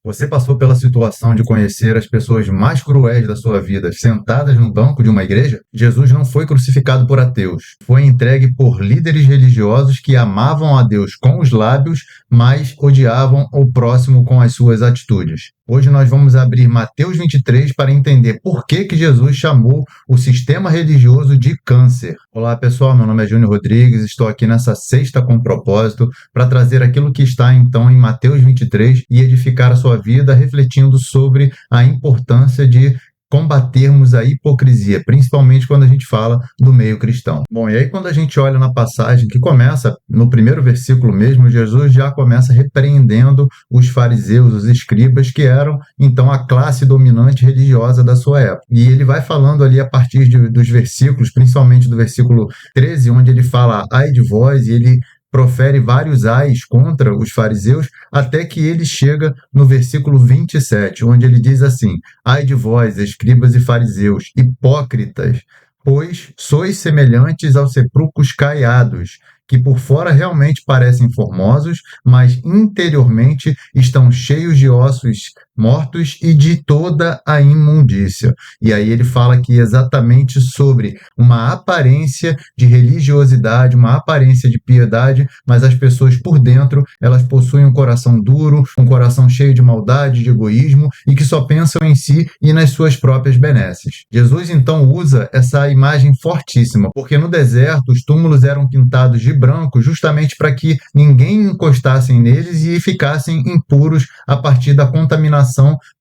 Você passou pela situação de conhecer as pessoas mais cruéis da sua vida sentadas no banco de uma igreja? Jesus não foi crucificado por ateus. Foi entregue por líderes religiosos que amavam a Deus com os lábios, mas odiavam o próximo com as suas atitudes. Hoje nós vamos abrir Mateus 23 para entender por que Jesus chamou o sistema religioso de câncer. Olá pessoal, meu nome é Júnior Rodrigues, estou aqui nessa sexta com propósito para trazer aquilo que está então em Mateus 23 e edificar a sua vida refletindo sobre a importância de combatermos a hipocrisia, principalmente quando a gente fala do meio cristão. Bom, e aí quando a gente olha na passagem que começa, no primeiro versículo mesmo, Jesus já começa repreendendo os fariseus, os escribas, que eram então a classe dominante religiosa da sua época. E ele vai falando ali a partir dos versículos, principalmente do versículo 13, onde ele fala ai de vós, e ele profere vários ais contra os fariseus, até que ele chega no versículo 27, onde ele diz assim: ai de vós, escribas e fariseus, hipócritas, pois sois semelhantes aos sepulcros caiados, que por fora realmente parecem formosos, mas interiormente estão cheios de ossos mortos e de toda a imundícia. E aí ele fala aqui exatamente sobre uma aparência de religiosidade, uma aparência de piedade, mas as pessoas por dentro, elas possuem um coração duro, um coração cheio de maldade, de egoísmo e que só pensam em si e nas suas próprias benesses. Jesus então usa essa imagem fortíssima, porque no deserto os túmulos eram pintados de branco justamente para que ninguém encostasse neles e ficassem impuros a partir da contaminação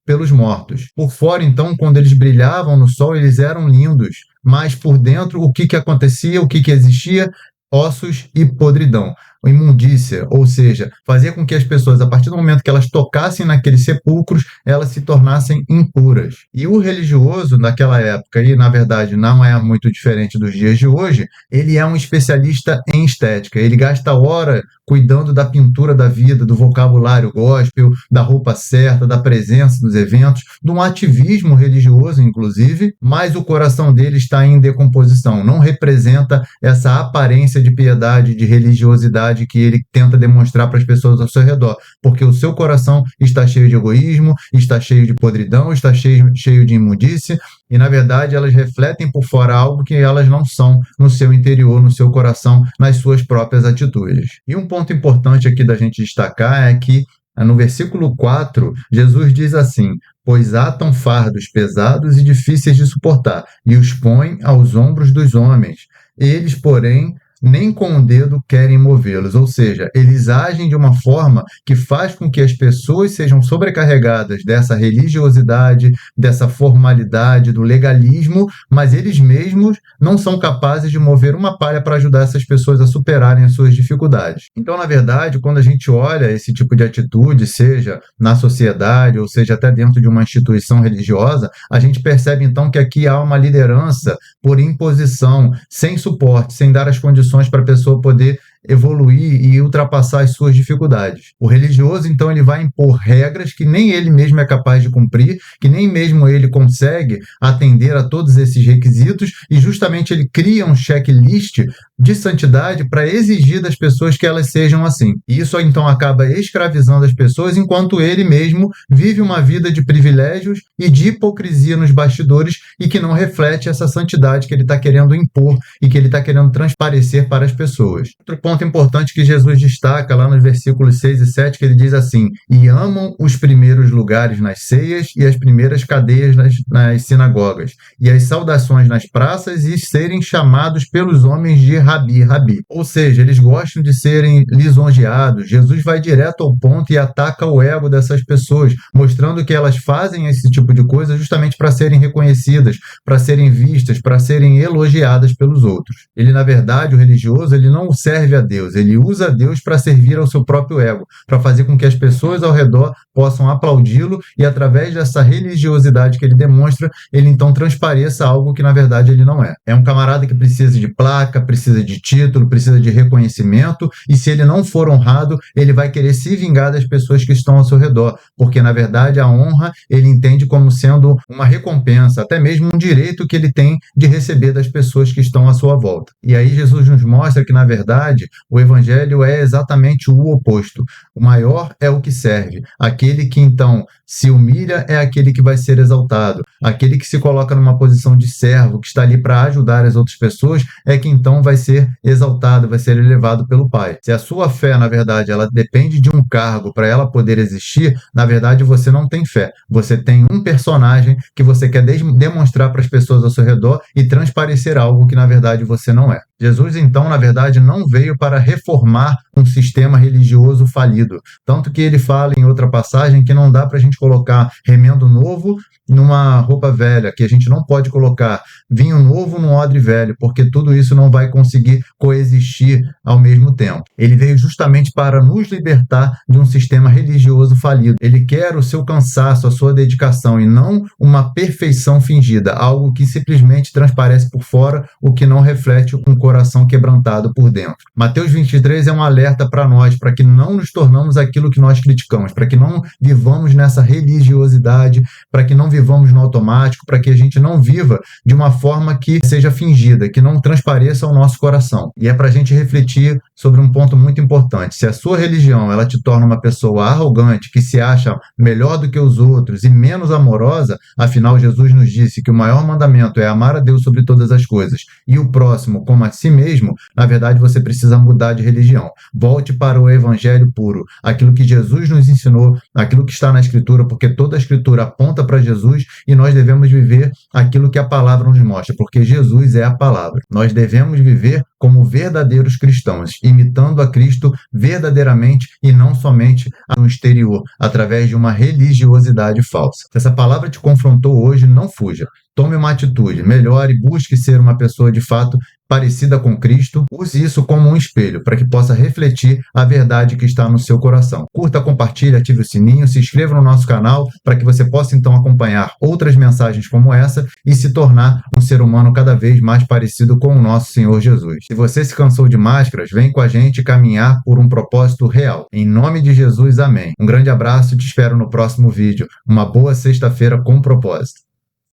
pelos mortos. Por fora, então, quando eles brilhavam no sol, eles eram lindos, mas por dentro, o que acontecia, o que existia? Ossos e podridão, imundícia, ou seja, fazer com que as pessoas, a partir do momento que elas tocassem naqueles sepulcros, elas se tornassem impuras. E o religioso, naquela época, e na verdade não é muito diferente dos dias de hoje, ele é um especialista em estética, ele gasta hora cuidando da pintura da vida, do vocabulário gospel, da roupa certa, da presença nos eventos, de um ativismo religioso, inclusive, mas o coração dele está em decomposição, não representa essa aparência de piedade, de religiosidade que ele tenta demonstrar para as pessoas ao seu redor, porque o seu coração está cheio de egoísmo, está cheio de podridão, está cheio de imundícia, e na verdade elas refletem por fora algo que elas não são no seu interior, no seu coração, nas suas próprias atitudes. E um ponto importante aqui da gente destacar é que no versículo 4, Jesus diz assim: pois atam fardos pesados e difíceis de suportar, e os põem aos ombros dos homens. Eles, porém, nem com o dedo querem movê-los, ou seja, eles agem de uma forma que faz com que as pessoas sejam sobrecarregadas dessa religiosidade, dessa formalidade, do legalismo, mas eles mesmos não são capazes de mover uma palha para ajudar essas pessoas a superarem as suas dificuldades. Então, na verdade, quando a gente olha esse tipo de atitude, seja na sociedade ou seja até dentro de uma instituição religiosa, a gente percebe então que aqui há uma liderança por imposição, sem suporte, sem dar as condições para a pessoa poder evoluir e ultrapassar as suas dificuldades. O religioso, então, ele vai impor regras que nem ele mesmo é capaz de cumprir, que nem mesmo ele consegue atender a todos esses requisitos, e justamente ele cria um checklist de santidade para exigir das pessoas que elas sejam assim. E isso, então, acaba escravizando as pessoas, enquanto ele mesmo vive uma vida de privilégios e de hipocrisia nos bastidores e que não reflete essa santidade que ele está querendo impor e que ele está querendo transparecer para as pessoas. Outro ponto importante que Jesus destaca lá nos versículos 6 e 7, que ele diz assim: e amam os primeiros lugares nas ceias e as primeiras cadeias nas sinagogas, e as saudações nas praças e serem chamados pelos homens de Rabi, Rabi. Ou seja, eles gostam de serem lisonjeados. Jesus vai direto ao ponto e ataca o ego dessas pessoas, mostrando que elas fazem esse tipo de coisa justamente para serem reconhecidas, para serem vistas, para serem elogiadas pelos outros. Ele, na verdade, o religioso, ele não serve a Deus, ele usa Deus para servir ao seu próprio ego, para fazer com que as pessoas ao redor possam aplaudi-lo e através dessa religiosidade que ele demonstra, ele então transpareça algo que na verdade ele não é. É um camarada que precisa de placa, precisa de título, precisa de reconhecimento, e se ele não for honrado, ele vai querer se vingar das pessoas que estão ao seu redor, porque na verdade a honra ele entende como sendo uma recompensa, até mesmo um direito que ele tem de receber das pessoas que estão à sua volta. E aí Jesus nos mostra que na verdade O evangelho é exatamente o oposto. O maior é o que serve. Aquele que então se humilha é aquele que vai ser exaltado. Aquele que se coloca numa posição de servo, que está ali para ajudar as outras pessoas, é que então vai ser exaltado, vai ser elevado pelo Pai. Se a sua fé, na verdade, ela depende de um cargo para ela poder existir, na verdade você não tem fé. Você tem um personagem que você quer demonstrar para as pessoas ao seu redor e transparecer algo que na verdade você não é. Jesus, então, na verdade, não veio para reformar um sistema religioso falido. Tanto que ele fala em outra passagem que não dá para a gente colocar remendo novo numa roupa velha, que a gente não pode colocar vinho novo num odre velho, porque tudo isso não vai conseguir coexistir ao mesmo tempo. Ele veio justamente para nos libertar de um sistema religioso falido. Ele quer o seu cansaço, a sua dedicação, e não uma perfeição fingida, algo que simplesmente transparece por fora, o que não reflete um coração quebrantado por dentro. Mateus 23 é um alerta para nós, para que não nos tornamos aquilo que nós criticamos, para que não vivamos nessa religiosidade, para que não vivamos no automático, para que a gente não viva de uma forma que seja fingida, que não transpareça ao nosso coração. E é para a gente refletir sobre um ponto muito importante. Se a sua religião ela te torna uma pessoa arrogante, que se acha melhor do que os outros e menos amorosa, afinal Jesus nos disse que o maior mandamento é amar a Deus sobre todas as coisas e o próximo como a si mesmo, na verdade você precisa mudar de religião. Volte para o evangelho puro, aquilo que Jesus nos ensinou, aquilo que está na Escritura, porque toda a Escritura aponta para Jesus e nós devemos viver aquilo que a palavra nos mostra, porque Jesus é a palavra. Nós devemos viver como verdadeiros cristãos, imitando a Cristo verdadeiramente e não somente no exterior, através de uma religiosidade falsa. Se essa palavra te confrontou hoje, não fuja. Tome uma atitude, melhore, busque ser uma pessoa de fato parecida com Cristo. Use isso como um espelho, para que possa refletir a verdade que está no seu coração. Curta, compartilhe, ative o sininho, se inscreva no nosso canal, para que você possa então acompanhar outras mensagens como essa e se tornar um ser humano cada vez mais parecido com o nosso Senhor Jesus. Se você se cansou de máscaras, vem com a gente caminhar por um propósito real. Em nome de Jesus, amém. Um grande abraço, te espero no próximo vídeo. Uma boa sexta-feira com propósito.